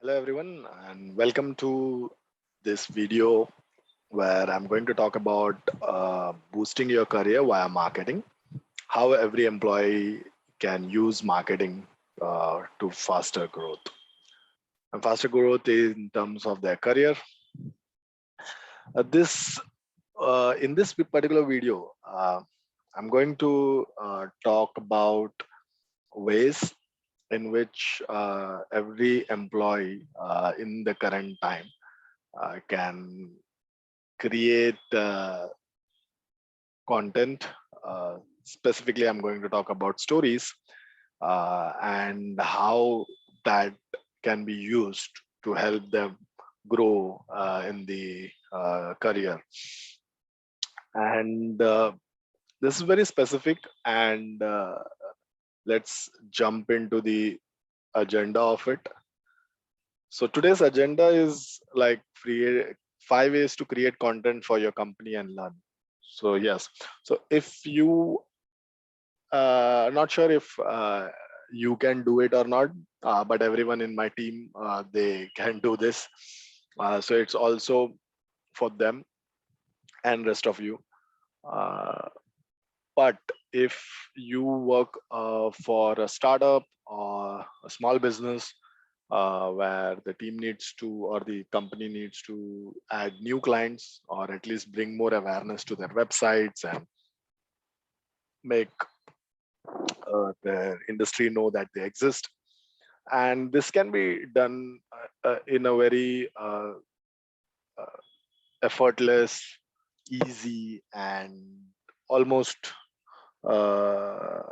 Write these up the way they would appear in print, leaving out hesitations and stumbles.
Hello everyone and welcome to this video where I'm going to talk about boosting your career via marketing, how every employee can use marketing to faster growth. And faster growth in terms of their career. This In this particular video, I'm going to talk about ways in which every employee in the current time can create content. Specifically, I'm going to talk about stories and how that can be used to help them grow in the career. And this is very specific, and let's jump into the agenda of it. So today's agenda is like free 5 ways to create content for your company and learn. So yes, so if you not sure if you can do it or not, but everyone in my team they can do this. So it's also for them and rest of you. Uh, but if you work for a startup or a small business where the team needs to or the company needs to add new clients or at least bring more awareness to their websites and make the industry know that they exist, and this can be done in a very uh, effortless, easy, and almost uh,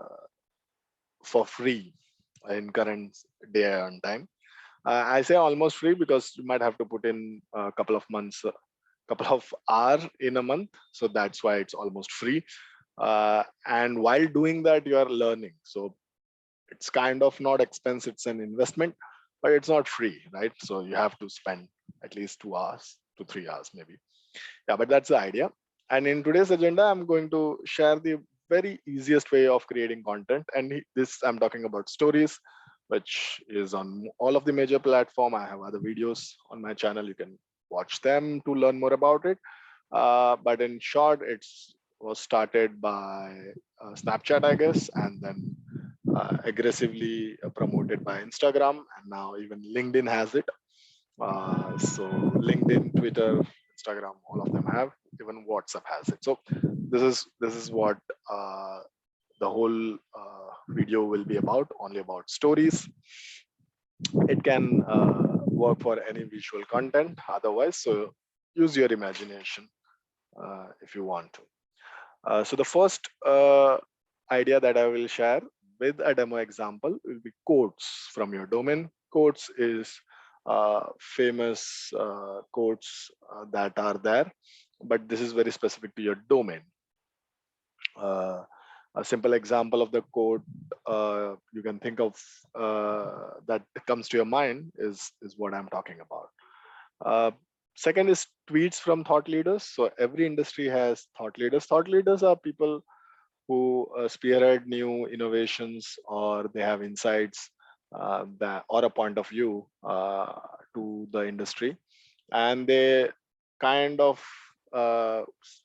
for free in current day and time. I say almost free because you might have to put in a couple of months, couple of hours in a month, so that's why it's almost free. And while doing that, you are learning, so it's kind of not expense, it's an investment, but it's not free, right? So you have to spend at least 2 hours to 3 hours maybe. Yeah, but that's the idea. And in today's agenda, I'm going to share the very easiest way of creating content, and this I'm talking about stories, which is on all of the major platform. I have other videos on my channel, you can watch them to learn more about it. But in short, it's was started by Snapchat, I guess, and then aggressively promoted by Instagram, and now even LinkedIn has it. So LinkedIn, Twitter, Instagram, all of them have. Even WhatsApp has it. So this is what the whole video will be about. Only about stories. It can work for any visual content. Otherwise, so use your imagination if you want to. So the first idea that I will share with a demo example will be quotes from your domain. Quotes is famous quotes that are there, but this is very specific to your domain. Uh, a simple example of the quote you can think of that comes to your mind is what I'm talking about. Uh, Second is tweets from thought leaders. So every industry has thought leaders. Thought leaders are people who spearhead new innovations, or they have insights that or a point of view to the industry, and they kind of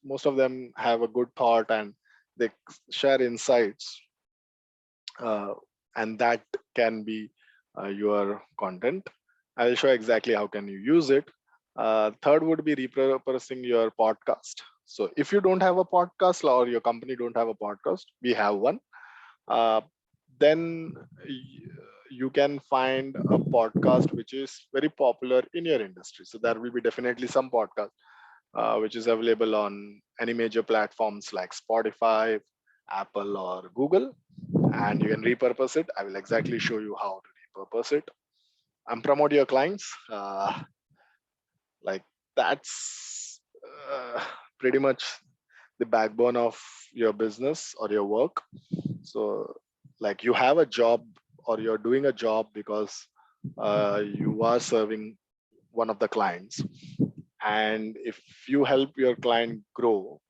most of them have a good thought, and they share insights, uh, and that can be your content. I will show exactly how can you use it. Third would be repurposing your podcast. So if you don't have a podcast or your company don't have a podcast, we have one. Uh, then you can find a podcast which is very popular in your industry. So there will be definitely some podcast which is available on any major platforms like Spotify, Apple, or Google, and you can repurpose it. I will exactly show you how to repurpose it and promote your clients. Like that's pretty much the backbone of your business or your work. So, like you have a job or you're doing a job because you are serving one of the clients, and if you help your client grow,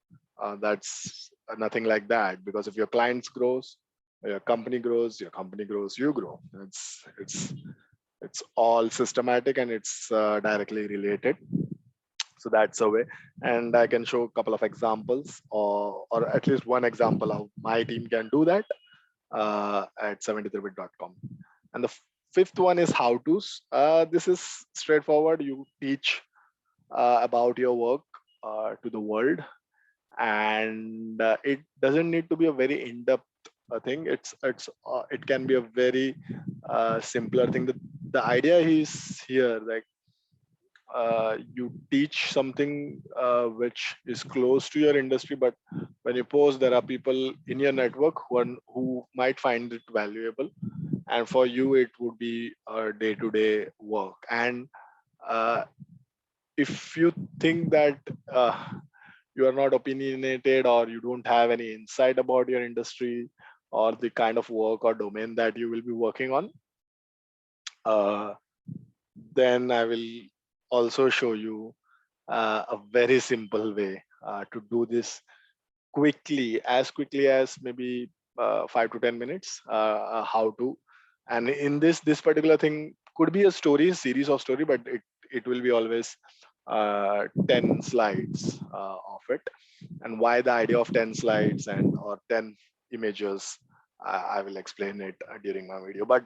that's nothing like that, because if your clients grows, your company grows, you grow. It's It's all systematic and it's directly related. So that's a way. And I can show a couple of examples, or at least one example how my team can do that at 73bit.com. And the fifth one is how to's. This is straightforward. You teach about your work to the world, and it doesn't need to be a very in-depth thing. It can be a very simpler thing. The idea is here, like you teach something which is close to your industry, but when you post, there are people in your network who might find it valuable, and for you it would be a day-to-day work. And uh, if you think that you are not opinionated, or you don't have any insight about your industry or the kind of work or domain that you will be working on, uh, then I will also show you a very simple way to do this quickly as maybe 5 to 10 minutes. How to, and in this particular thing could be a series of story, but it will be always 10 slides of it. And why the idea of 10 slides and or 10 images, I will explain it during my video. But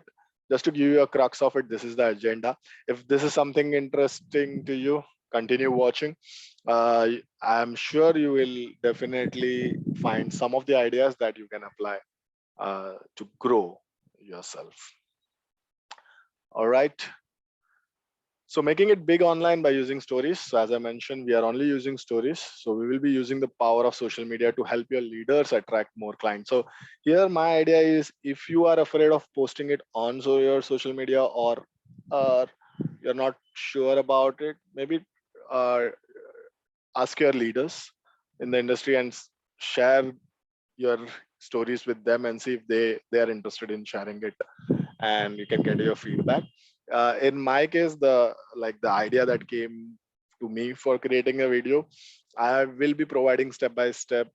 just to give you a crux of it, this is the agenda. If this is something interesting to you, continue watching. I'm sure you will definitely find some of the ideas that you can apply to grow yourself. All right. So making it big online by using stories. So as I mentioned, we are only using stories. So we will be using the power of social media to help your leaders attract more clients. So here my idea is, if you are afraid of posting it on your social media, or you're not sure about it, maybe uh, ask your leaders in the industry and share your stories with them and see if they are interested in sharing it, and you can get your feedback. In my case, the idea that came to me for creating a video, I will be providing step by step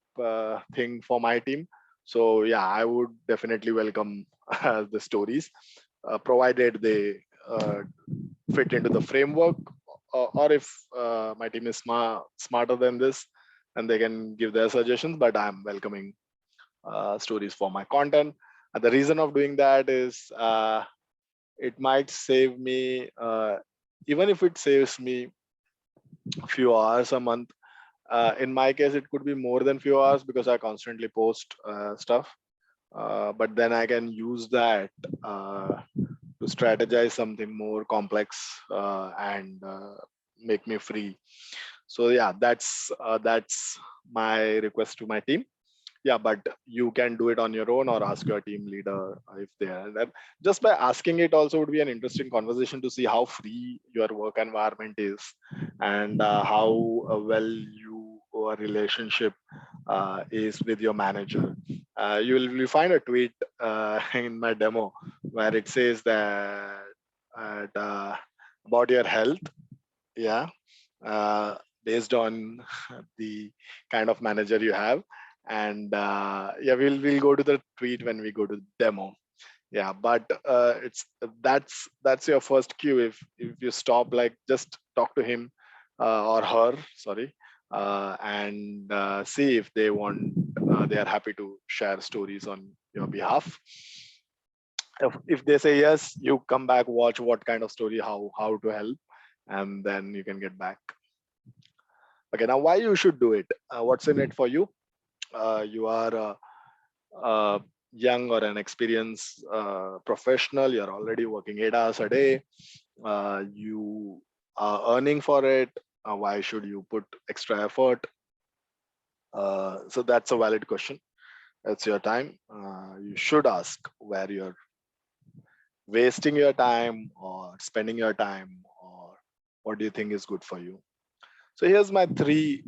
thing for my team. So yeah, I would definitely welcome the stories, provided they fit into the framework, or if my team is smarter than this, and they can give their suggestions. But I'm welcoming stories for my content. And the reason of doing that is it might save me, even if it saves me a few hours a month. In my case, it could be more than few hours because I constantly post stuff. But then I can use that to strategize something more complex and make me free. So yeah, that's my request to my team. Yeah, but you can do it on your own, or ask your team leader if they are there. Just by asking it also would be an interesting conversation to see how free your work environment is, and how well your relationship is with your manager. You find a tweet in my demo where it says that about your health, yeah, uh, based on the kind of manager you have. And yeah, we'll go to the tweet when we go to demo. Yeah, but it's that's your first cue. If you stop, like, just talk to him or her, sorry, and see if they are happy to share stories on your behalf. If they say yes, you come back, watch what kind of story, how to help, and then you can get back. Okay, now why you should do it? What's in it for you? You are young or an experienced professional. You're already working 8 hours a day. You are earning for it. Why should you put extra effort? So that's a valid question. It's your time. You should ask where you're wasting your time or spending your time, or what do you think is good for you. So here's my three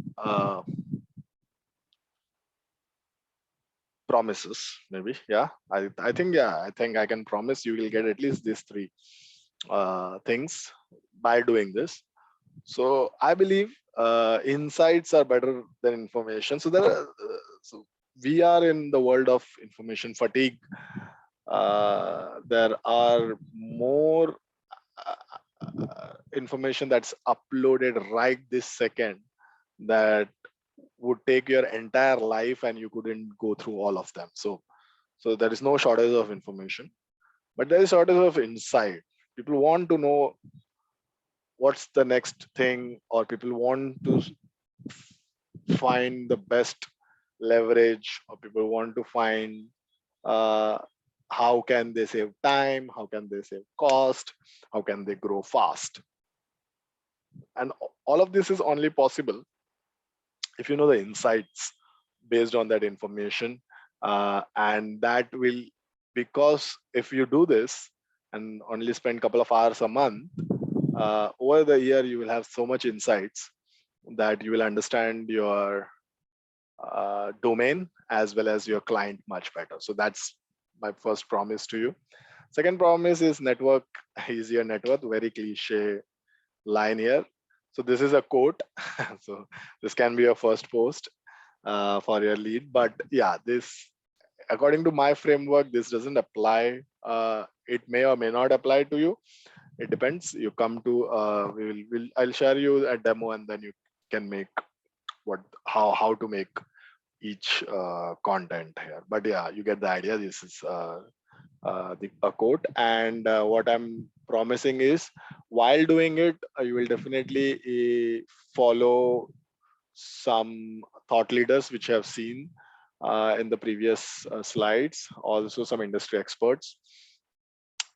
promises, maybe. Yeah, I think, yeah, I think I can promise you will get at least these three things by doing this. So I believe insights are better than information. So so we are in the world of information fatigue. There are more information that's uploaded right this second that would take your entire life and you couldn't go through all of them. So there is no shortage of information, but there is shortage of insight. People want to know what's the next thing, or people want to find the best leverage, or people want to find uh, how can they save time, how can they save cost, how can they grow fast. And all of this is only possible if you know the insights based on that information. And that will, because if you do this and only spend a couple of hours a month, over the year you will have so much insights that you will understand your domain as well as your client much better. So that's my first promise to you. Second promise is network is your net worth. Very cliche line here. So this is a quote. So this can be your first post for your lead. But yeah, this, according to my framework, this doesn't apply. It may or may not apply to you. It depends. You come to I'll share you a demo, and then you can make how to make each content here. But yeah, you get the idea. This is a quote, and what I'm promising is, while doing it, you will definitely follow some thought leaders which I have seen in the previous slides, also some industry experts.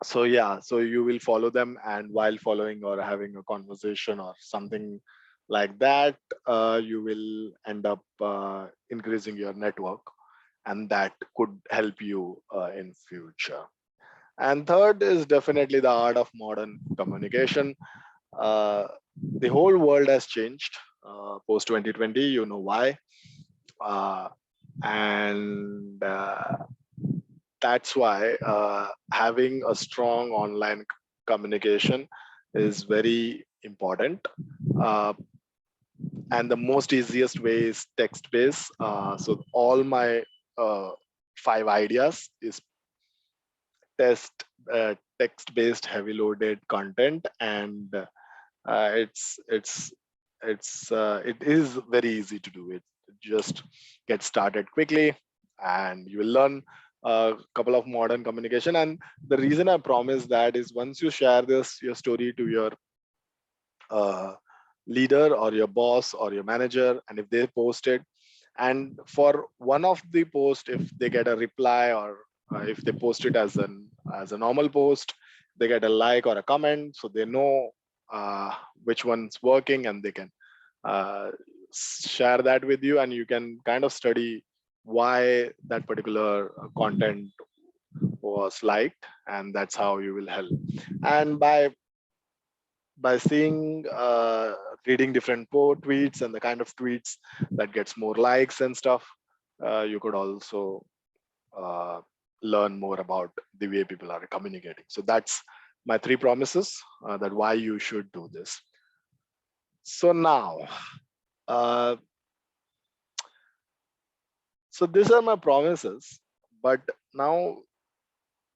So yeah, so you will follow them, and while following or having a conversation or something like that, you will end up increasing your network, and that could help you in future. And third is definitely the art of modern communication. uh, the whole world has changed post 2020, you know why. uh, and That's why having a strong online communication is very important. uh, and the most easiest way is text based. So all my uh, 5 ideas is test text based heavy loaded content, and it is very easy to do it. Just get started quickly, and you will learn a couple of modern communication. And the reason I promise that is, once you share this your story to your uh, leader or your boss or your manager, and if they post it, and for one of the post, if they get a reply, or if they post it as a normal post, they get a like or a comment, so they know which one's working, and they can uh, share that with you, and you can kind of study why that particular content was liked, and that's how you will help. And by seeing reading different tweets and the kind of tweets that gets more likes and stuff, you could also uh, learn more about the way people are communicating. So that's my 3 promises, that why you should do this. So now, uh, so these are my promises, but now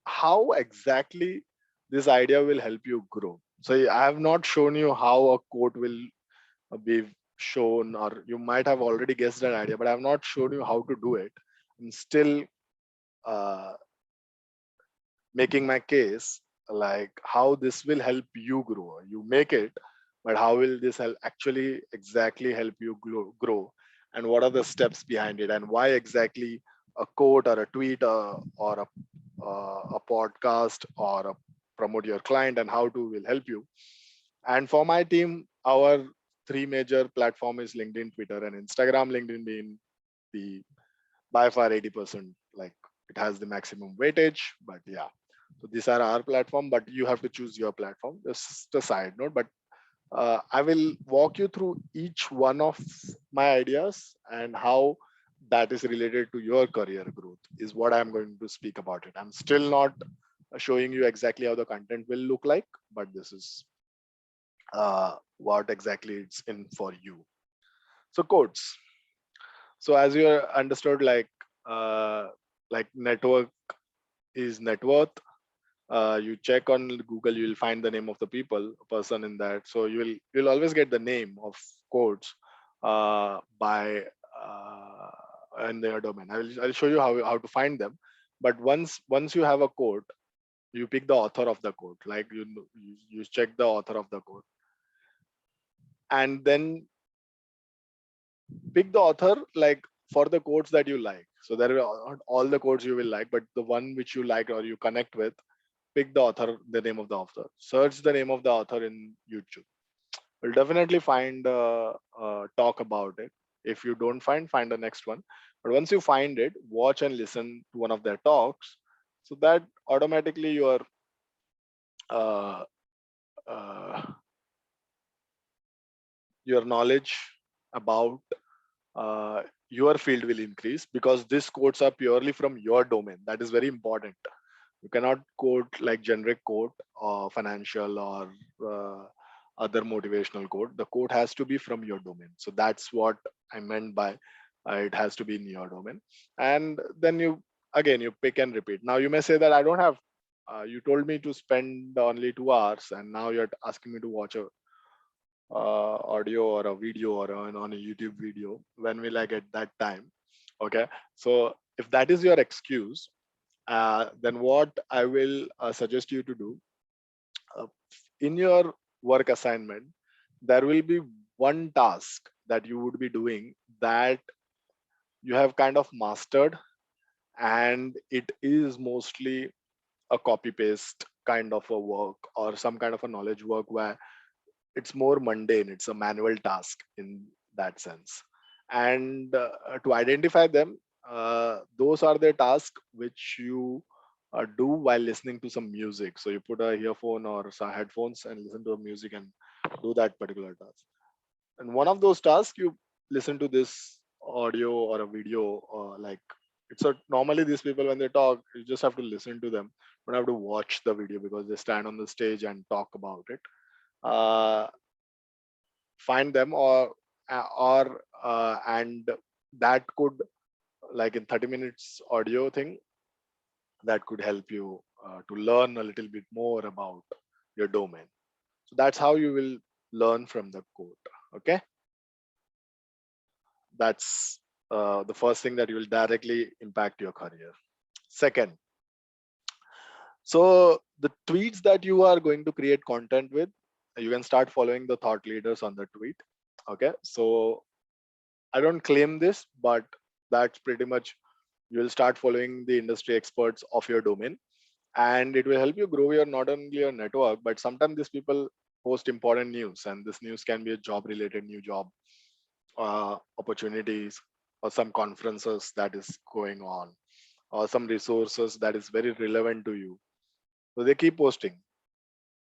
how exactly this idea will help you grow. So I have not shown you how a quote will be shown, or you might have already guessed an idea, but I have not shown you how to do it. I'm still uh, making my case, like how this will help you grow. You make it, but how will this help actually exactly help you grow, and what are the steps behind it, and why exactly a quote or a tweet, or a podcast, or promote your client, and how to will help you. And for my team, our 3 major platform is LinkedIn, Twitter, and Instagram. LinkedIn being the by far 80%, like it has the maximum weightage. But yeah, so these are our platform, but you have to choose your platform. This is the side note, but I will walk you through each one of my ideas and how that is related to your career growth is what I'm going to speak about it. I'm still not showing you exactly how the content will look like, but this is what exactly it's in for you. So quotes. So as you understood, like network is net worth. You check on Google, you'll find the name of the person in that. So you'll always get the name of codes by in their domain. I'll show you how to find them. But once you have a code, you pick the author of the code. Like you check the author of the code, and then pick the author like for the codes that you like. So there are not all the codes you will like, but the one which you like or you connect with, pick the author, the name of the author. Search the name of the author in YouTube. You'll definitely find talk about it. If you don't find the next one. But once you find it, watch and listen to one of their talks. So that automatically uh, uh, your knowledge about uh, your field will increase, because these codes are purely from your domain. That is very important. You cannot code like generic code or financial or uh, other motivational code. The code has to be from your domain. So that's what I meant by it has to be in your domain. And then you pick and repeat. Now you may say that I don't have. You told me to spend only 2 hours, and now you're asking me to watch a audio or a video or on a YouTube video when we like at that time. Okay, so if that is your excuse, then what I will suggest you to do uh, in your work assignment, there will be one task that you would be doing that you have kind of mastered, and it is mostly a copy paste kind of a work or some kind of a knowledge work where it's more mundane, it's a manual task in that sense. And to identify them, those are the tasks which you do while listening to some music. So you put a earphone or some headphones and listen to a music and do that particular task. And one of those tasks, you listen to this audio or a video, or like it's a normally these people when they talk, you just have to listen to them. You don't have to watch the video because they stand on the stage and talk about it. uh, find them, or and that could, like in 30 minutes audio thing, that could help you to learn a little bit more about your domain. So that's how you will learn from the code. Okay, that's the first thing that you will directly impact your career. Second, so the tweets that you are going to create content with, you can start following the thought leaders on the tweet. Okay, so I don't claim this, but that's pretty much, you will start following the industry experts of your domain, and it will help you grow your not only your network, but sometimes these people post important news, and this news can be a job related new job opportunities, or some conferences that is going on, or some resources that is very relevant to you. So they keep posting.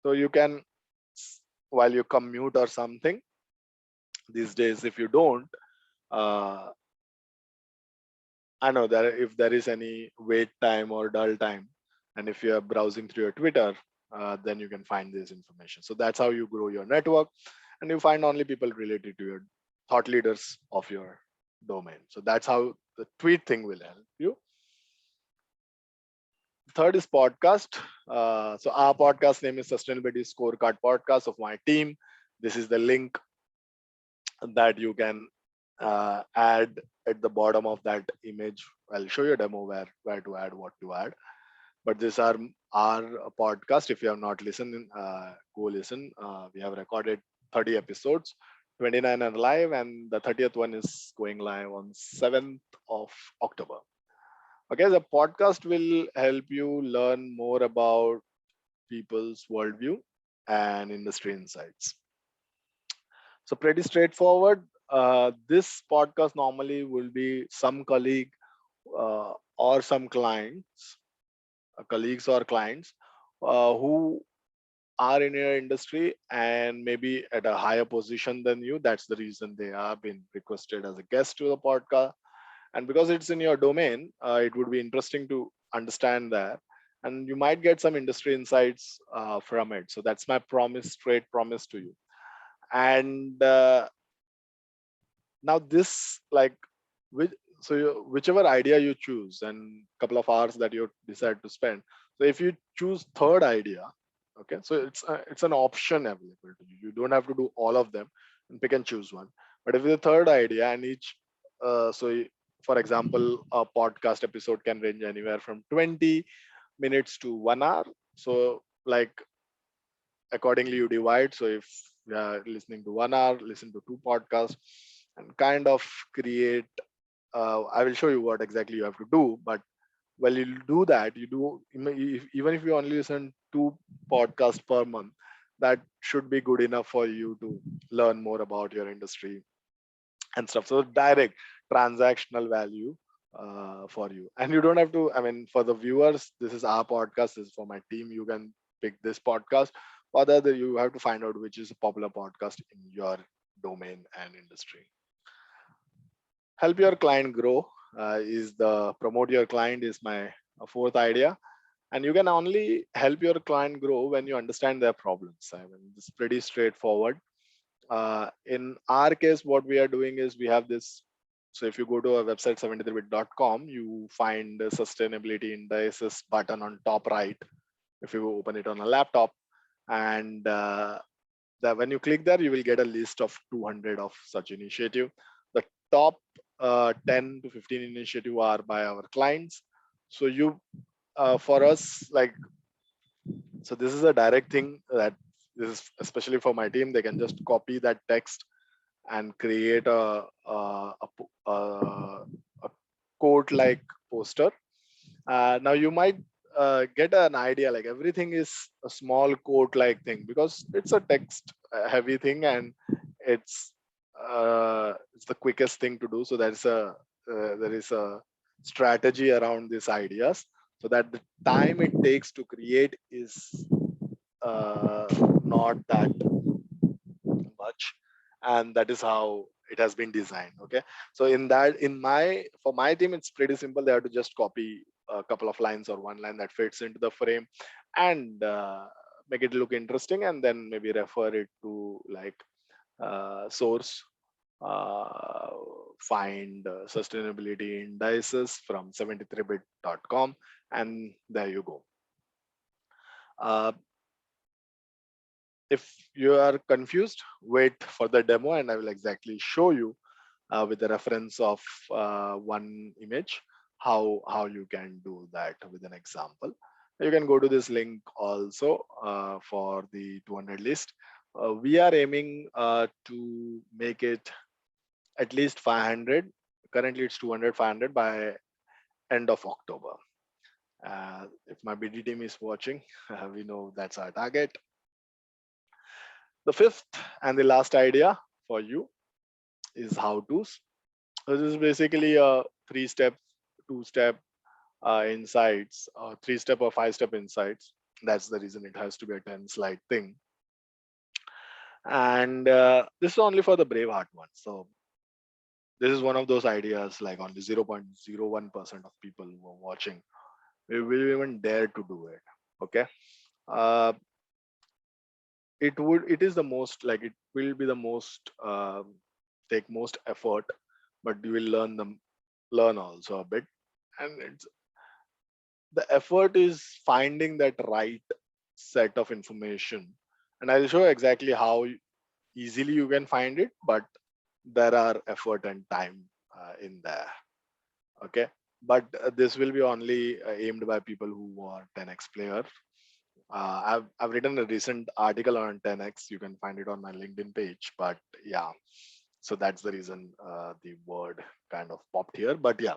So you can, while you commute or something, these days if you don't, uh, I know that if there is any wait time or dull time, and if you are browsing through your Twitter, then you can find this information. So that's how you grow your network, and you find only people related to your thought leaders of your domain. So that's how the tweet thing will help you. Third is podcast. So our podcast name is Sustainability Scorecard Podcast of my team. This is the link that you can add at the bottom of that image. I'll show you a demo where to add, what to add. But these are our podcast. If you have not listened, go listen. We have recorded 30 episodes, 29 are live, and the 30th one is going live on 7th of October. Okay, the podcast will help you learn more about people's worldview and industry insights. So pretty straightforward. This podcast normally will be some colleague or some clients, colleagues or clients who are in your industry and maybe at a higher position than you. That's the reason they have been requested as a guest to the podcast. And because it's in your domain, it would be interesting to understand that. And you might get some industry insights from it. So that's my promise, straight promise to you. And now this, like, which, so whichever idea you choose and couple of hours that you decide to spend, So if you choose third idea, okay, so it's an option available to you. You don't have to do all of them and pick and choose one. But if it's a third idea and each, for example, a podcast episode can range anywhere from 20 minutes to 1 hour. So like accordingly you divide. So if you are listening to 1 hour, listen to two podcasts and kind of create. I will show you what exactly you have to do, but while you do that, you do even if you only listen two podcasts per month, that should be good enough for you to learn more about your industry and stuff. So direct transactional value for you, and you don't have to. I mean, for the viewers, this is our podcast. This is for my team. You can pick this podcast. Other than you have to find out which is a popular podcast in your domain and industry. Help your client grow is the promote your client is my fourth idea, and you can only help your client grow when you understand their problems. I mean, it's pretty straightforward. In our case, what we are doing is we have this. So if you go to our website 73bit.com, you find the sustainability indices button on top right. If you open it on a laptop, and when you click there, you will get a list of 200 of such initiative. The top 10 to 15 initiative are by our clients. So you, for us, like, so this is a direct thing that this is especially for my team. They can just copy that text and create a quote like poster. Now you might get an idea like everything is a small quote like thing because it's a text heavy thing, and it's the quickest thing to do. So there is a strategy around these ideas so that the time it takes to create is uh, not that much, and that is how it has been designed. Okay, so in my for my team, it's pretty simple. They have to just copy a couple of lines or one line that fits into the frame and make it look interesting, and then maybe refer it to like source, uh, find sustainability indices from 73bit.com, and there you go. uh, if you are confused, wait for the demo and I will exactly show you with the reference of one image how you can do that with an example. You can go to this link also for the 200 list. We are aiming to make it at least 500. Currently it's 200, 500 by end of October. If my BD team is watching, we know that's our target. The fifth and the last idea for you is how to's. So this is basically a 3-step, 2-step insights, 3-step or 5-step insights. That's the reason it has to be a 10-slide thing. And this is only for the Braveheart one. So this is one of those ideas like only 0.01% of people who are watching will even dare to do it. Okay. Uh, it is the most like it will be the most take most effort, but you will learn also a bit, and it's the effort is finding that right set of information, and I'll show exactly how easily you can find it, but there are effort and time in there. Okay, but this will be only aimed by people who are 10x player. I've written a recent article on 10x. You can find it on my LinkedIn page. But yeah, so that's the reason the word kind of popped here. But yeah,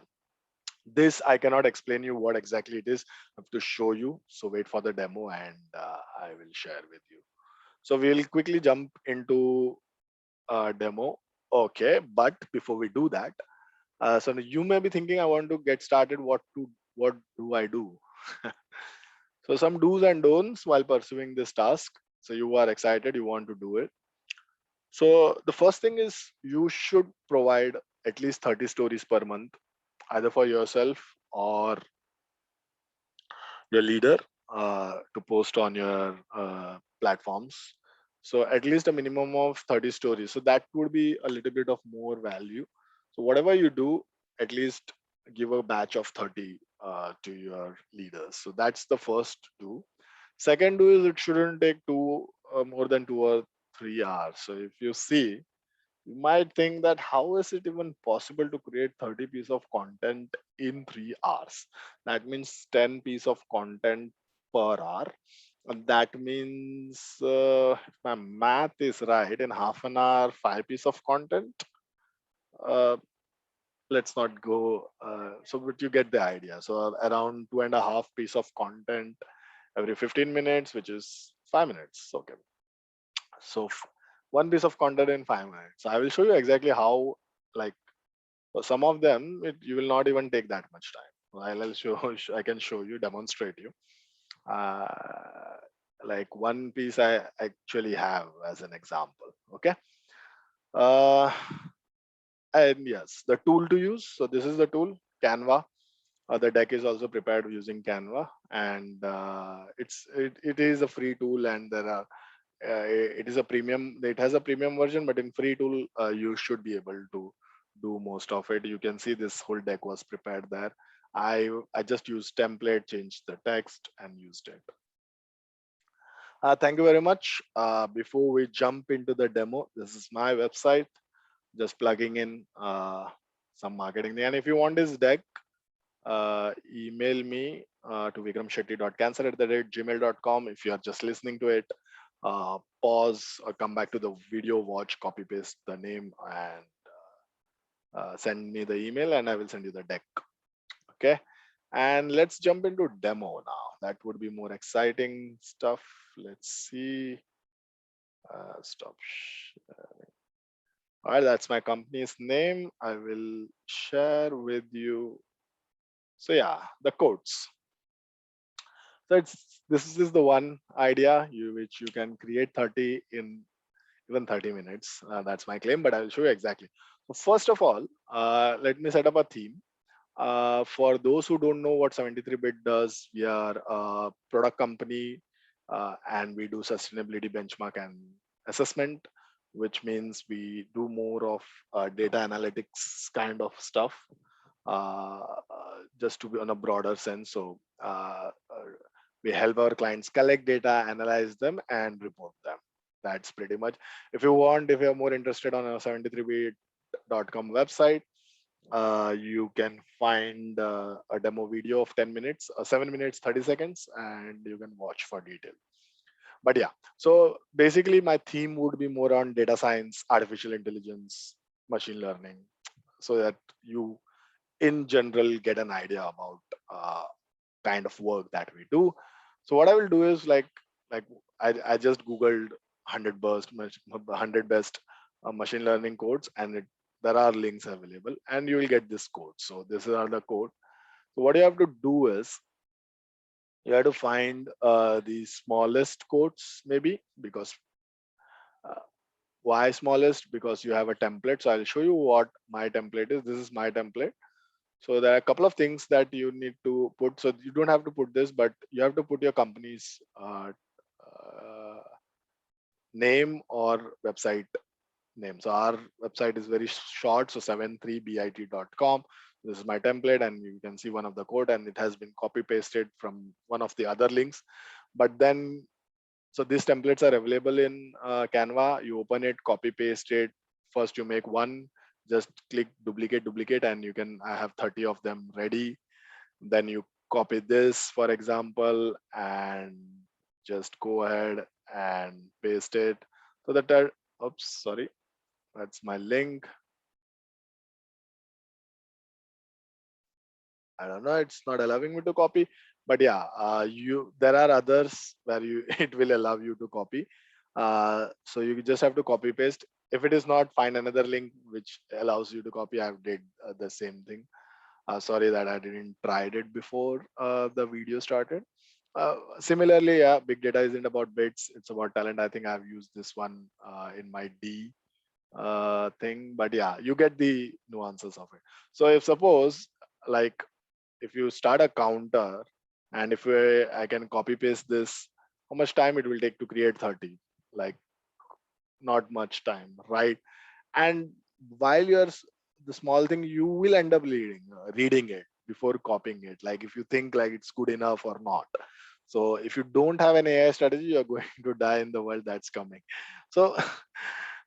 this I cannot explain you what exactly it is. I have to show you. So wait for the demo and I will share with you. So we'll quickly jump into demo. Okay, but before we do that, so you may be thinking, I want to get started. What do I do? So some do's and don'ts while pursuing this task. So you are excited, you want to do it. So the first thing is you should provide at least 30 stories per month, either for yourself or your leader to post on your platforms. So at least a minimum of 30 stories. So that would be a little bit of more value. So whatever you do, at least give a batch of 30 to your leaders. So that's the first do. Second do is it shouldn't take more than 2 or 3 hours. So if you see, you might think that how is it even possible to create 30 pieces of content in 3 hours? That means 10 piece of content per hour. And that means, if my math is right, in half an hour, 5 piece of content. Uh, let's not go. So, but you get the idea. So around 2.5 piece of content every 15 minutes, which is 5 minutes. Okay. So one piece of content in 5 minutes. I will show you exactly how, like, for some of them, you will not even take that much time. I'll show, I can show you, demonstrate you. Uh, like one piece I actually have as an example. Okay. Uh, and yes, the tool to use. So this is the tool, Canva. The deck is also prepared using Canva, and it is a free tool, and there are it is a premium. It has a premium version, but in free tool, you should be able to do most of it. You can see this whole deck was prepared there. I just used template, changed the text, and used it. Thank you very much. Before we jump into the demo, this is my website. Just plugging in some marketing. And if you want this deck, email me to vikramshetty.cancer@gmail.com. If you are just listening to it, pause or come back to the video, watch, copy paste the name, and send me the email, and I will send you the deck. Okay, and let's jump into demo now. That would be more exciting stuff. Let's see. Stop. All right, that's my company's name. I will share with you. So yeah, the codes. So this is the one idea which you can create 30 in even 30 minutes. That's my claim, but I will show you exactly. So first of all, let me set up a theme. For those who don't know what 73bit does, we are a product company, and we do sustainability benchmark and assessment, which means we do more of data analytics kind of stuff, just to be on a broader sense. So we help our clients collect data, analyze them, and report them. That's pretty much. If you want, if you're more interested on our 73bit.com website, you can find a demo video of 10 minutes, 7 minutes, 30 seconds, and you can watch for detail. But yeah, so basically my theme would be more on data science, artificial intelligence, machine learning, so that you in general get an idea about kind of work that we do. So what I will do is like I just googled 100 best machine learning codes, and there are links available, and you will get this code. So this are the code. So what you have to do is you have to find the smallest codes, maybe, because uh, why smallest? Because you have a template. So I'll show you what my template is. This is my template. So there are a couple of things that you need to put. So you don't have to put this, but you have to put your company's name or website name. So our website is very short, so 73bit.com. This is my template, and you can see one of the code, and it has been copy pasted from one of the other links. But then, so these templates are available in Canva. You open it, copy paste it. First, you make one, just click duplicate, and you can. I have 30 of them ready. Then you copy this, for example, and just go ahead and paste it. So that, oops, sorry, that's my link. I don't know, it's not allowing me to copy, but yeah, there are others where you it will allow you to copy. So you just have to copy paste. If it is not, find another link which allows you to copy. I've did the same thing. Sorry that I didn't tried it before the video started. Similarly, yeah, big data isn't about bits, it's about talent. I think I've used this one in my D thing, but yeah, you get the nuances of it. So if suppose, like, if you start a counter, and if I can copy paste this, how much time it will take to create 30? Like, not much time, right? And while you're the small thing, you will end up reading it. before copying it. Like if you think like it's good enough or not. So if you don't have an AI strategy, you're going to die in the world that's coming. So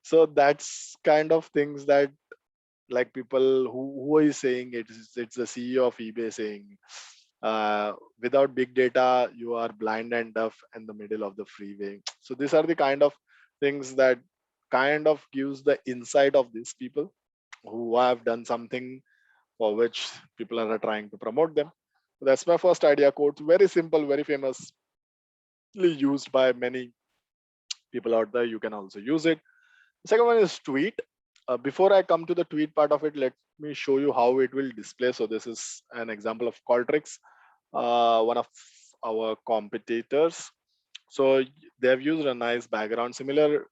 so that's kind of things that, like, people who is saying it's the CEO of eBay saying, without big data you are blind and deaf in the middle of the freeway. So these are the kind of things that kind of gives the insight of these people who have done something for which people are trying to promote them. So that's my first idea quote. Very simple, very famously used by many people out there. You can also use it. The second one is tweet. Before I come to the tweet part of it, let me show you how it will display. So this is an example of Qualtrics, one of our competitors. So they have used a nice background. Similarly,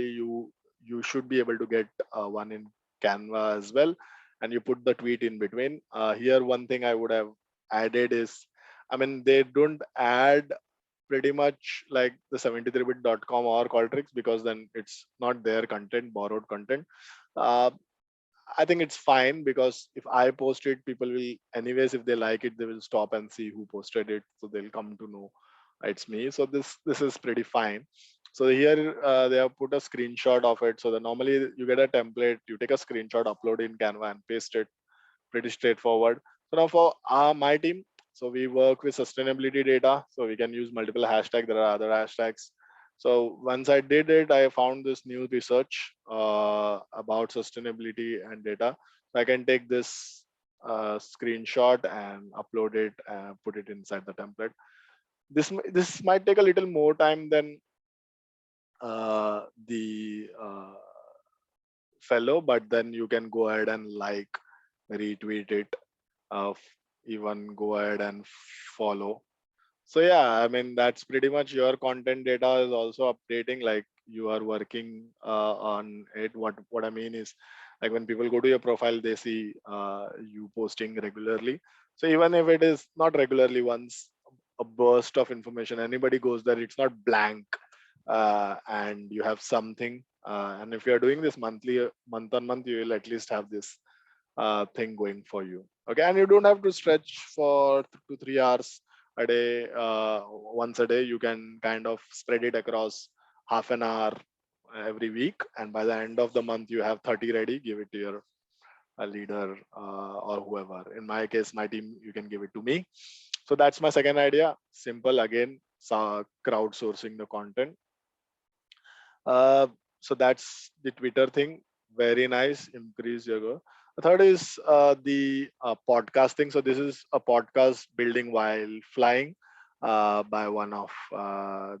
you should be able to get one in Canva as well, and you put the tweet in between. Here, one thing I would have added is, I mean, they don't add pretty much like the 73bit.com or Qualtrics, because then it's not their content, borrowed content. Uh, I think it's fine, because if I post it, people will anyways, if they like it, they will stop and see who posted it, so they'll come to know it's me. So this is pretty fine. So here they have put a screenshot of it. So that normally you get a template, you take a screenshot, upload in Canva, and paste it. Pretty straightforward. So now for my team, so we work with sustainability data. So we can use multiple hashtags. There are other hashtags. So once I did it, I found this new research about sustainability and data. So I can take this screenshot and upload it and put it inside the template. This might take a little more time than the fellow, but then you can go ahead and like, retweet it, even go ahead and follow. So yeah, I mean, that's pretty much your content data is also updating. Like you are working on it. What I mean is, like when people go to your profile, they see you posting regularly. So even if it is not regularly, once a burst of information, anybody goes there, it's not blank, and you have something. And if you are doing this monthly, month on month, you will at least have this thing going for you. Okay, and you don't have to stretch for 2 to 3 hours a day. Once a day, you can kind of spread it across half an hour every week, and by the end of the month, you have 30 ready. Give it to your leader or whoever. In my case, my team, you can give it to me. So that's my second idea. Simple again, crowdsourcing the content. uh, so that's the Twitter thing. Very nice. Increase your go. The third is the podcasting. So this is a podcast building while flying by one of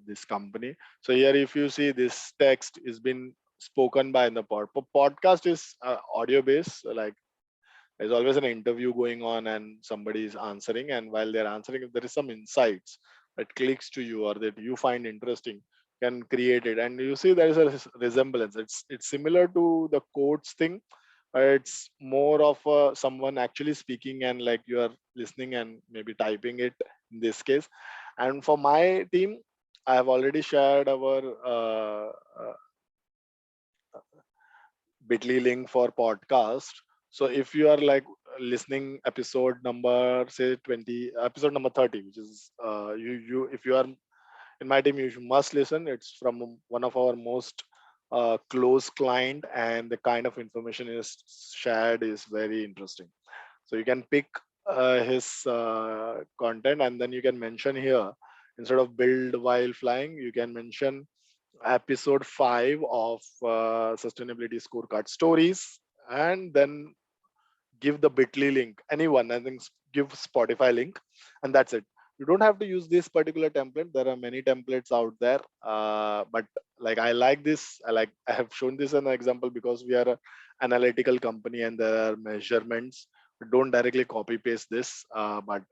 this company. So here, if you see this text is been spoken by in the podcast is audio based. Like there's always an interview going on and somebody is answering, and while they're answering, if there is some insights that clicks to you or that you find interesting, can create it. And you see there is a resemblance. It's similar to the quotes thing. It's more of someone actually speaking, and like you are listening and maybe typing it in this case. And for my team, I have already shared our bit.ly link for podcast. So if you are like listening episode number, say 20, episode number 30, which is you if you are in my team, you must listen. It's from one of our most close client, and the kind of information is shared is very interesting. So you can pick his content, and then you can mention here, instead of build while flying, you can mention episode 5 of sustainability scorecard stories, and then give the bit.ly link. Anyone, I think, give Spotify link, and that's it. You don't have to use this particular template. There are many templates out there, but like I like this. I have shown this as an example because we are an analytical company and there are measurements. Don't directly copy paste this, but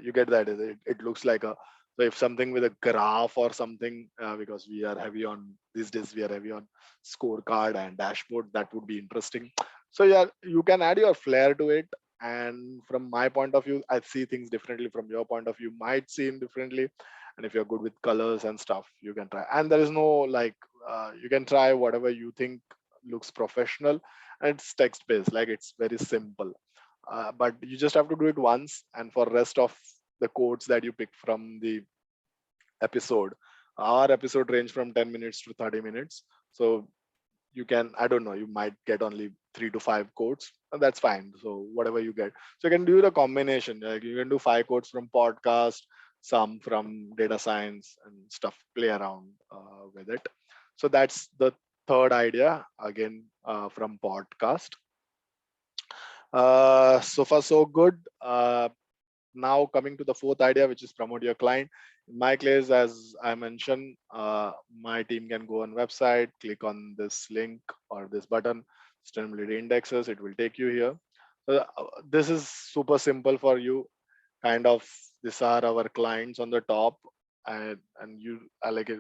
you get that. It looks like a, so if something with a graph or something, because we are heavy on these days, we are heavy on scorecard and dashboard. That would be interesting. So yeah, you can add your flair to it. And from my point of view, I see things differently. From your point of view, might see it differently. And if you're good with colors and stuff, you can try. And there is no like, you can try whatever you think looks professional, and it's text based. Like it's very simple. but you just have to do it once, and for rest of the quotes that you pick from the episode, our episode range from 10 minutes to 30 minutes. So you can, I don't know, you might get only 3 to 5 quotes, and that's fine. So whatever you get, so you can do the combination, like you can do 5 quotes from podcast, some from data science and stuff, play around with it. So that's the third idea, again, from podcast. So far so good. Now coming to the fourth idea, which is promote your client. In my case, as I mentioned, my team can go on website, click on this link or this button, sustainability indexes, it will take you here. So this is super simple for you, kind of. These are our clients on the top, and you like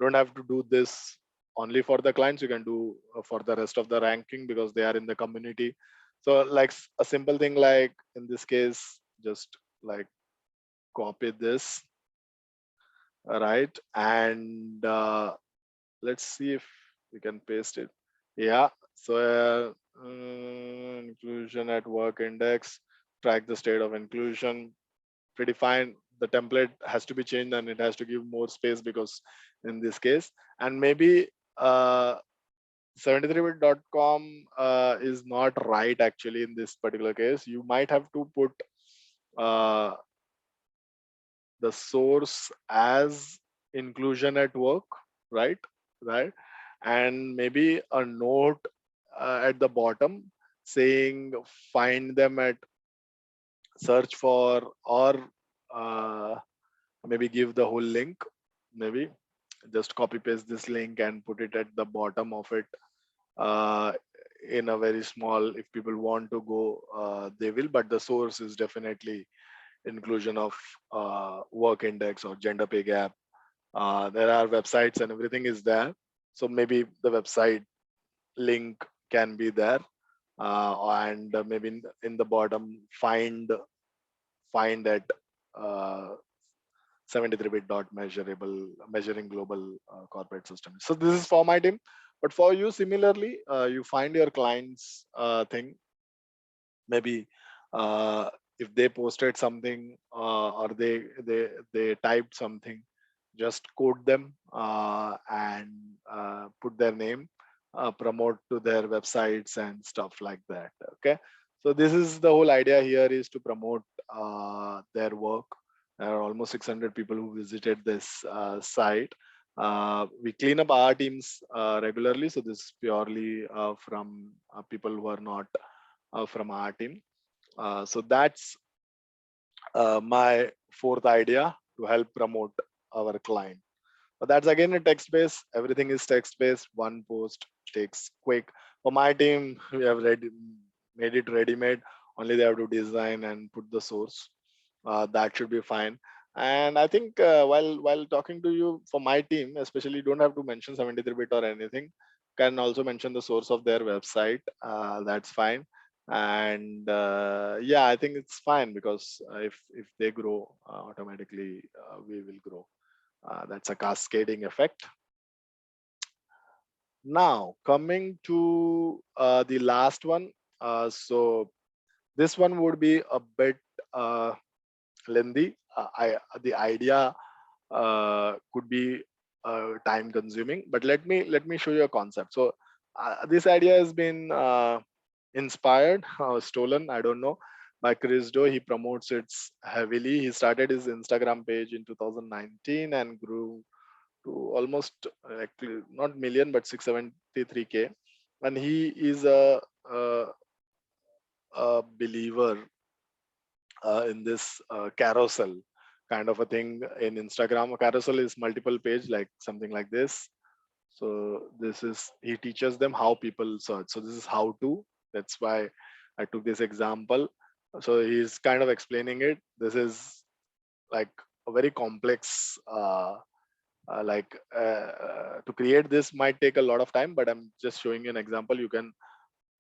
don't have to do this only for the clients. You can do for the rest of the ranking because they are in the community. So like a simple thing, like in this case, just like copy this, right? And let's see if we can paste it. Yeah. So inclusion at work index, track the state of inclusion, pretty fine. The template has to be changed and it has to give more space because in this case, and maybe 73bit.com is not right actually in this particular case. You might have to put uh, the source as inclusion at work, right? Right. And maybe a note at the bottom saying find them at search for, or uh, maybe give the whole link. Maybe just copy paste this link and put it at the bottom of it, uh, in a very small. If people want to go, they will, but the source is definitely inclusion of work index or gender pay gap. There are websites and everything is there, so maybe the website link can be there, and maybe in the bottom find that uh, 73-bit dot measurable measuring global corporate systems. So this is for my team, but for you similarly, you find your clients thing. Maybe if they posted something, or they typed something, just quote them, and put their name, promote to their websites and stuff like that. Okay, so this is the whole idea here, is to promote their work. There are almost 600 people who visited this site. We clean up our teams regularly, so this is purely from people who are not from our team. So that's my fourth idea, to help promote our client. But that's again a text based. Everything is text based. One post takes quick. For my team, we have made it ready made. Only they have to design and put the source. That should be fine. And I think while talking to you, for my team especially, you don't have to mention 73-bit or anything. Can also mention the source of their website. That's fine. And yeah, I think it's fine, because if they grow, automatically we will grow. That's a cascading effect. Now coming to the last one. So this one would be a bit uh, lengthy. The idea could be time consuming, but let me show you a concept. So this idea has been inspired, stolen, I don't know, by Chris Do. He promotes it heavily. He started his Instagram page in 2019 and grew to almost, actually not million, but 673K. And he is a, a believer in this carousel kind of a thing in Instagram. A carousel is multiple page, like something like this. So this is, he teaches them how people search. So this is how to. That's why I took this example. So he's kind of explaining it. This is like a very complex, to create this might take a lot of time, but I'm just showing you an example. You can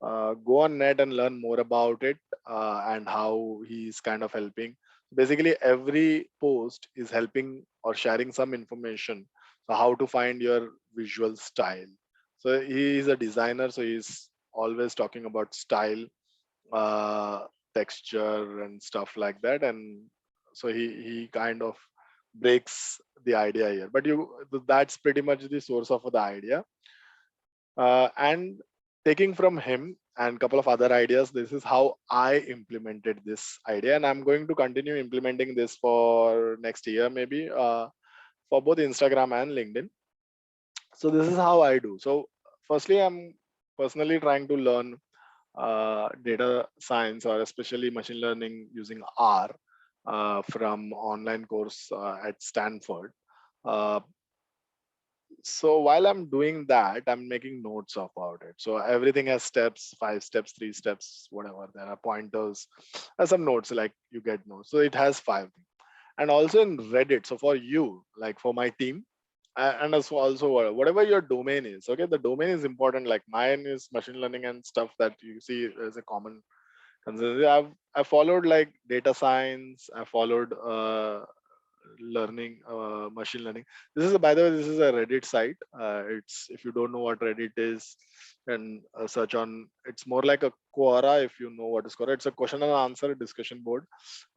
go on net and learn more about it, and how he's kind of helping. Basically every post is helping or sharing some information, so how to find your visual style. So he is a designer, so he's always talking about style, uh, texture and stuff like that, and so he kind of breaks the idea here. But that's pretty much the source of the idea. And taking from him and couple of other ideas, this is how I implemented this idea, and I'm going to continue implementing this for next year maybe, for both Instagram and LinkedIn. So this is how I do. So firstly, I'm personally trying to learn data science, or especially machine learning using R, from online course at Stanford. Uh, so while I'm doing that, I'm making notes about it. So everything has steps, 5 steps, 3 steps, whatever. There are pointers, and some notes, like you get notes. So it has 5 things. And also in Reddit. So for you, like for my team, and also whatever your domain is, okay, the domain is important. Like mine is machine learning and stuff that you see as a common concern. I followed like data science. I followed learning, machine learning. This is, by the way, this is a Reddit site. It's, if you don't know what Reddit is, and search on, it's more like a Quora. If you know what is Quora, it's a question and answer discussion board.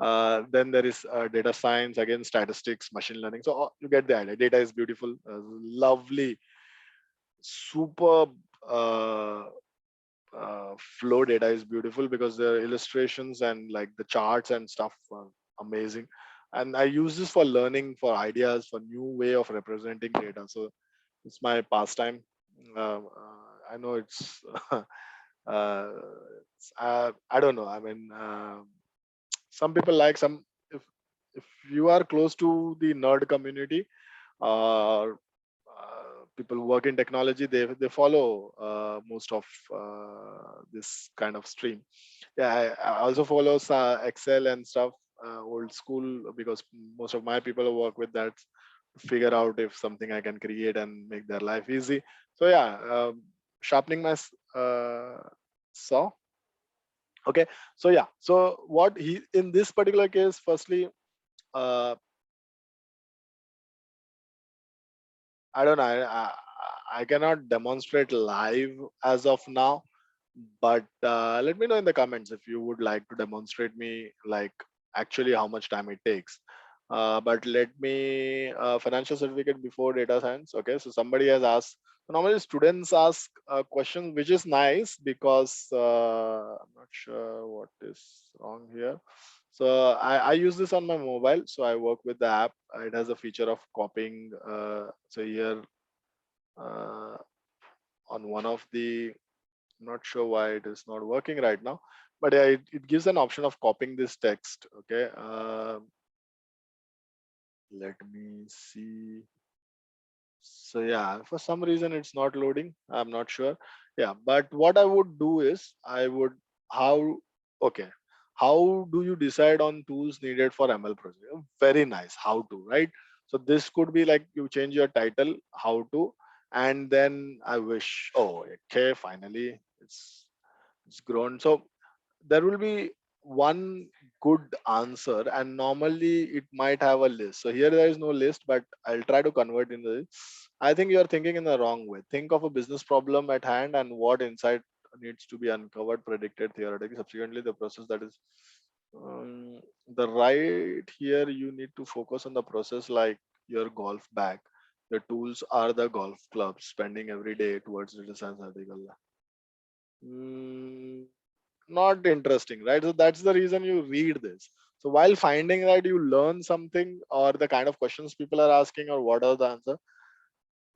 Then there is data science, again statistics, machine learning. So you get the idea. Data is beautiful, lovely, superb. Flow data is beautiful because the illustrations and like the charts and stuff are amazing. And I use this for learning, for ideas, for new way of representing data. So it's my pastime. I know it's, uh, I don't know, I mean, some people like some, if you are close to the nerd community, or people who work in technology, they follow most of this kind of stream. Yeah, I also follow Excel and stuff, old school, because most of my people who work with that figure out if something I can create and make their life easy. So yeah, sharpening my saw. Okay, so yeah, so what he in this particular case, firstly, uh, I don't know. I cannot demonstrate live as of now, but let me know in the comments if you would like to demonstrate me, like actually how much time it takes. But let me, financial certificate before data science. Okay, so somebody has asked. So normally students ask questions, which is nice because I'm not sure what is wrong here. So I use this on my mobile. So I work with the app. It has a feature of copying. So here, uh, on one of the, I'm not sure why it is not working right now, but yeah, it gives an option of copying this text. Okay, let me see. So yeah, for some reason it's not loading. I'm not sure. Yeah, but what I would do is I would, how, okay, how do you decide on tools needed for ML project? Very nice. How to, right? So this could be like you change your title, how to, and then I wish. Oh, okay, finally it's grown. So there will be one good answer, and normally it might have a list. So here there is no list, but I'll try to convert in the, I think you are thinking in the wrong way. Think of a business problem at hand and what insight needs to be uncovered, predicted, theoretically, subsequently the process that is, the right here. You need to focus on the process, like your golf bag. The tools are the golf clubs, spending every day towards data science article. Mm, not interesting, right? So that's the reason you read this. So while finding that, you learn something, or the kind of questions people are asking, or what are the answer.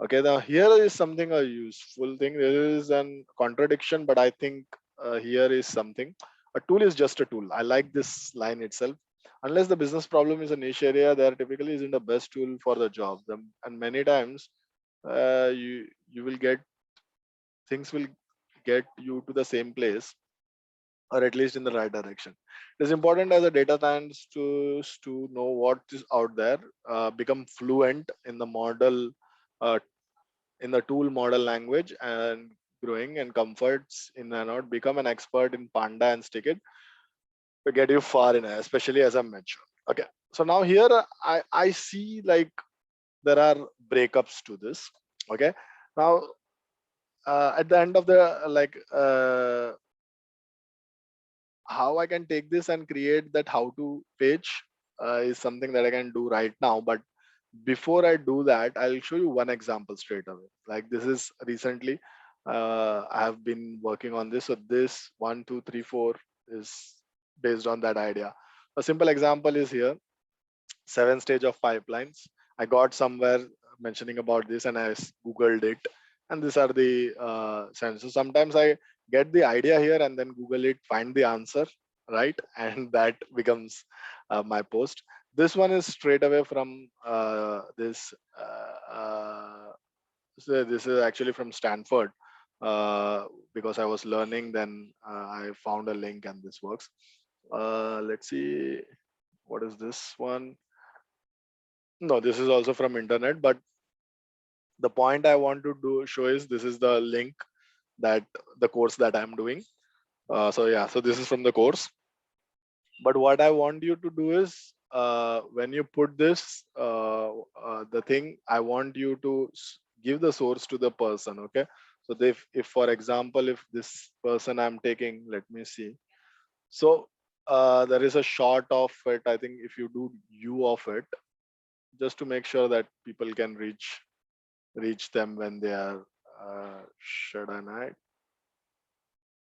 Okay, now here is something a useful thing. There is an contradiction, but I think here is something. A tool is just a tool. I like this line itself. Unless the business problem is a niche area, there typically isn't the best tool for the job. And many times, you will get, things will get you to the same place, or at least in the right direction. It is important as a data scientist to know what is out there, become fluent in the model, uh, in the tool model language, and growing and comforts in and out. Become an expert in Panda and stick it to get you far in, especially as a mentioned. Okay, so now here, I see like there are breakups to this. Okay, now at the end of the, like, how I can take this and create that how to page is something that I can do right now. But before I do that, I'll show you one example straight away. Like this is recently, I have been working on this. So this 1, 2, 3, 4 is based on that idea. A simple example is here, 7 stage of pipelines. I got somewhere mentioning about this and Googled it. And these are the sense. So sometimes I get the idea here and then Google it, find the answer, right? And that becomes my post. This one is straight away from this. So this is actually from Stanford because I was learning. Then I found a link and this works. Let's see. What is this one? No, this is also from internet, but the point I want to do show is this is the link that the course that I'm doing. So yeah, so this is from the course. But what I want you to do is when you put this, the thing I want you to give the source to the person. Okay. So if for example, if this person I'm taking, let me see. So there is a shot of it. I think if you do U of it, just to make sure that people can reach them when they are should I not?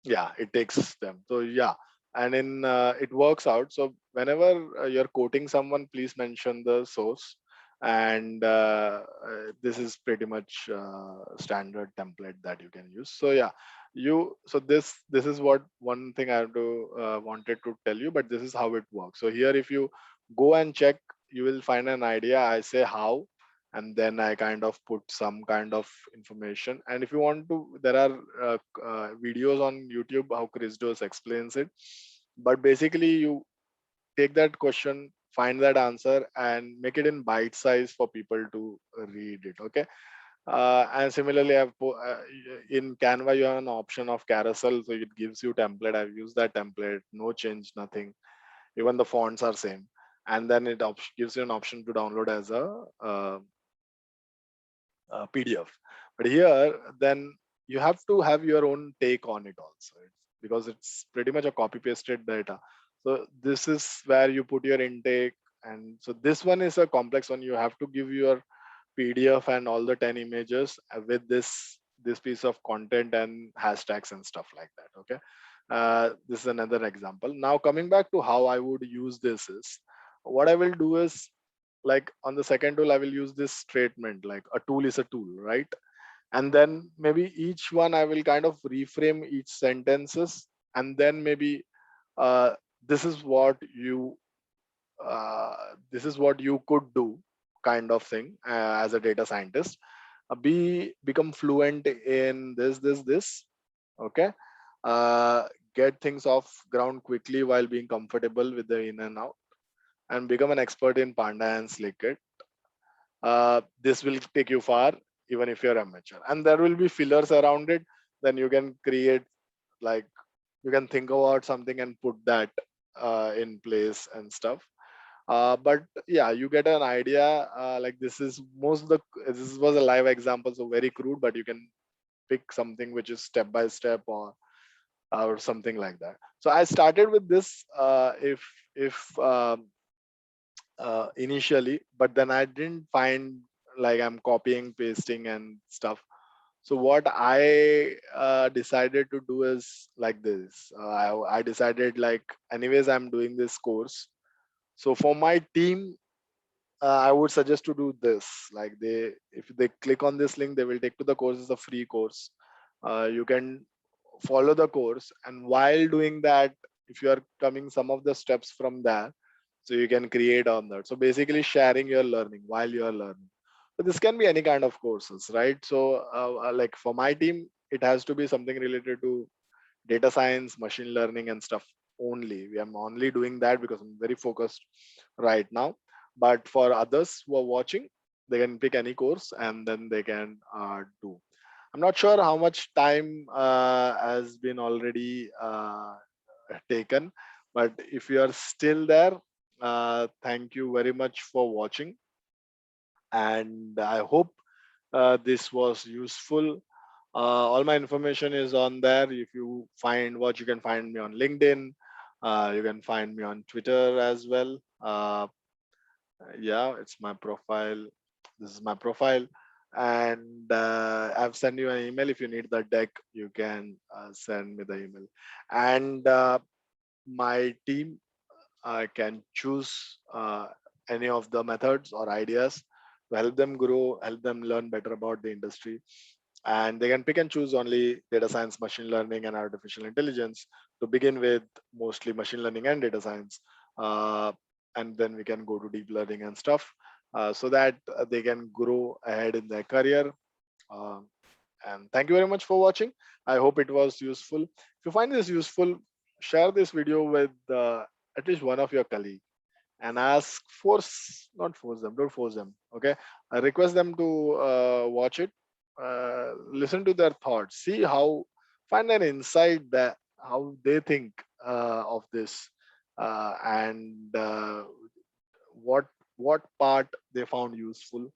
Yeah, it takes them. So yeah, and in it works out. So whenever you're quoting someone, please mention the source. And this is pretty much standard template that you can use. So yeah, so this is what one thing I have to wanted to tell you, but this is how it works. So here, if you go and check, you will find an idea. I say how, and then I kind of put some kind of information. And if you want to, there are videos on YouTube how Chris Does explains it. But basically, you take that question, find that answer, and make it in bite size for people to read it. Okay. And similarly, in Canva you have an option of carousel, so it gives you template. I've used that template, no change, nothing. Even the fonts are same, and then it gives you an option to download as a PDF. But here, then you have to have your own take on it also, because it's pretty much a copy pasted data. So this is where you put your intake, and so this one is a complex one. You have to give your PDF and all the 10 images with this piece of content and hashtags and stuff like that. Okay, this is another example. Now coming back to how I would use this is, what I will do is, like on the second tool I will use this statement, like a tool is a tool, right? And then maybe each one I will kind of reframe each sentences, and then maybe uh, this is what you this is what you could do, kind of thing, as a data scientist. Become fluent in this. Okay. uh, get things off ground quickly while being comfortable with the in and out, and become an expert in Panda and Slickit. This will take you far, even if you're amateur. And there will be fillers around it. Then you can create, like, you can think about something and put that in place and stuff. But yeah, you get an idea. Like this was a live example, so very crude, but you can pick something which is step by step, or something like that. So I started with this. If initially, but then I didn't find, like, I'm copying, pasting, and stuff. So what I decided to do is like this. I decided, like, anyways, I'm doing this course. So for my team, I would suggest to do this. Like, if they click on this link, they will take to the course. It's a free course. You can follow the course, and while doing that, if you are coming some of the steps from there, so you can create on that. So basically sharing your learning while you are learning. But this can be any kind of courses, right? So like for my team, it has to be something related to data science, machine learning, and stuff only. We am only doing that because I'm very focused right now. But for others who are watching, they can pick any course and then they can do. I'm not sure how much time has been already taken, but if you are still there, thank you very much for watching, and I hope this was useful. All my information is on there. If you find what, you can find me on LinkedIn, You can find me on Twitter as well. Yeah, it's my profile. This is my profile. And I've sent you an email. If you need the deck, you can send me the email. And my team can choose any of the methods or ideas to help them grow, help them learn better about the industry. And they can pick and choose only data science, machine learning, and artificial intelligence to begin with, mostly machine learning and data science. Uh, and then we can go to deep learning and stuff, so that they can grow ahead in their career. Um, and thank you very much for watching. I hope it was useful. If you find this useful, share this video with at least one of your colleagues and ask, not force them, don't force them. Okay. I request them to watch it, listen to their thoughts, see how, find an insight that how they think of this, and what what part they found useful,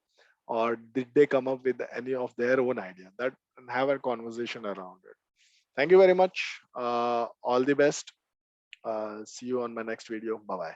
or did they come up with any of their own idea, that, and have a conversation around it. Thank you very much. All the best. See you on my next video. Bye bye.